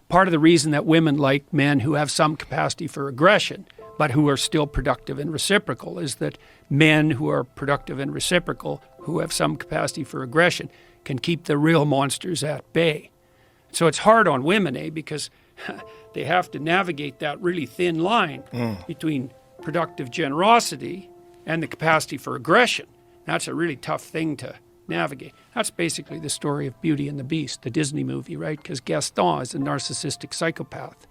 part of the reason that women like men who have some capacity for aggression, but who are still productive and reciprocal, is that men who are productive and reciprocal, who have some capacity for aggression, can keep the real monsters at bay. So it's hard on women, because they have to navigate that really thin line between productive generosity and the capacity for aggression. That's a really tough thing to navigate. That's basically the story of Beauty and the Beast, the Disney movie, right? Because Gaston is a narcissistic psychopath.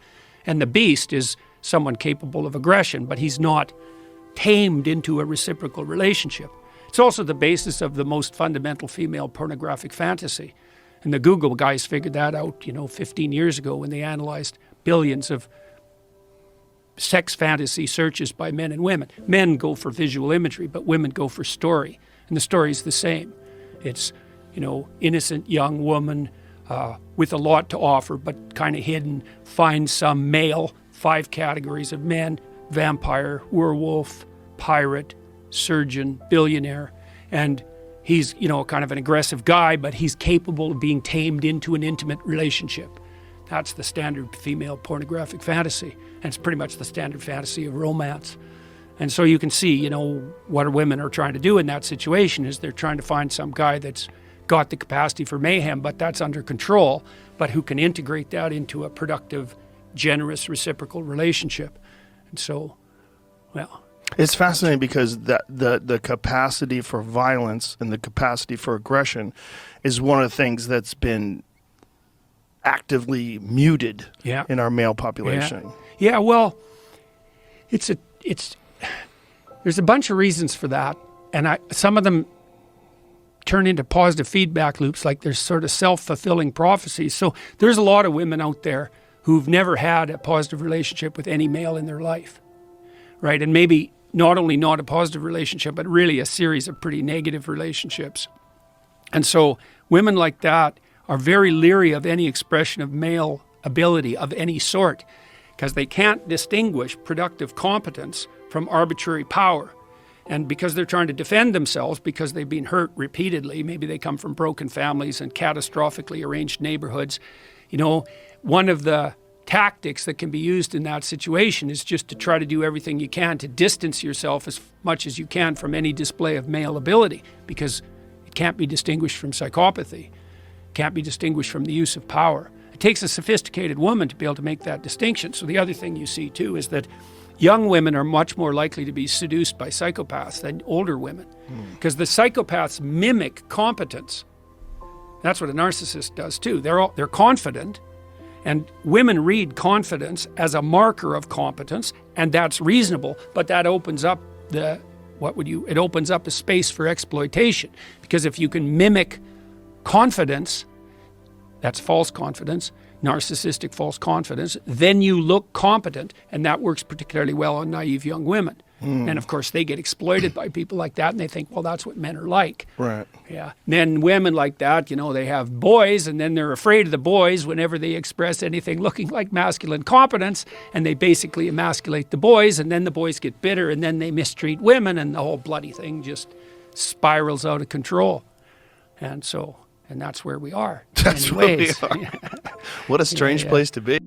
And the Beast is someone capable of aggression, but he's not tamed into a reciprocal relationship. It's also the basis of the most fundamental female pornographic fantasy. And the Google guys figured that out, 15 years ago when they analyzed billions of sex fantasy searches by men and women. Men go for visual imagery, but women go for story. And the story is the same. It's, innocent young woman with a lot to offer, but kind of hidden, finds some male, 5 categories of men: vampire, werewolf, pirate, surgeon, billionaire. And he's, kind of an aggressive guy, but he's capable of being tamed into an intimate relationship. That's the standard female pornographic fantasy. And it's pretty much the standard fantasy of romance. And so you can see, what women are trying to do in that situation is they're trying to find some guy that's got the capacity for mayhem, but that's under control, but who can integrate that into a productive, generous, reciprocal relationship. And so, well... It's fascinating because the capacity for violence and the capacity for aggression is one of the things that's been actively muted in our male population. Yeah, well, there's a bunch of reasons for that, and some of them turn into positive feedback loops, like there's sort of self-fulfilling prophecies. So there's a lot of women out there who've never had a positive relationship with any male in their life, right? And maybe not only not a positive relationship, but really a series of pretty negative relationships. And so women like that are very leery of any expression of male ability of any sort, because they can't distinguish productive competence from arbitrary power. And because they're trying to defend themselves, because they've been hurt repeatedly, maybe they come from broken families and catastrophically arranged neighborhoods, one of the tactics that can be used in that situation is just to try to do everything you can to distance yourself as much as you can from any display of male ability, because it can't be distinguished from psychopathy, can't be distinguished from the use of power. It takes a sophisticated woman to be able to make that distinction. So the other thing you see too is that young women are much more likely to be seduced by psychopaths than older women, because the psychopaths mimic competence. That's what a narcissist does too. They're confident, and women read confidence as a marker of competence, and that's reasonable, but that opens up it opens up a space for exploitation, because if you can mimic confidence, that's false confidence, narcissistic false confidence, then you look competent, and that works particularly well on naive young women. And of course they get exploited by people like that, and they think, well, that's what men are like. Right. Yeah. Then women like that, they have boys, and then they're afraid of the boys whenever they express anything looking like masculine competence, and they basically emasculate the boys, and then the boys get bitter, and then they mistreat women, and the whole bloody thing just spirals out of control. And that's where we are. That's where we are. What a strange place to be.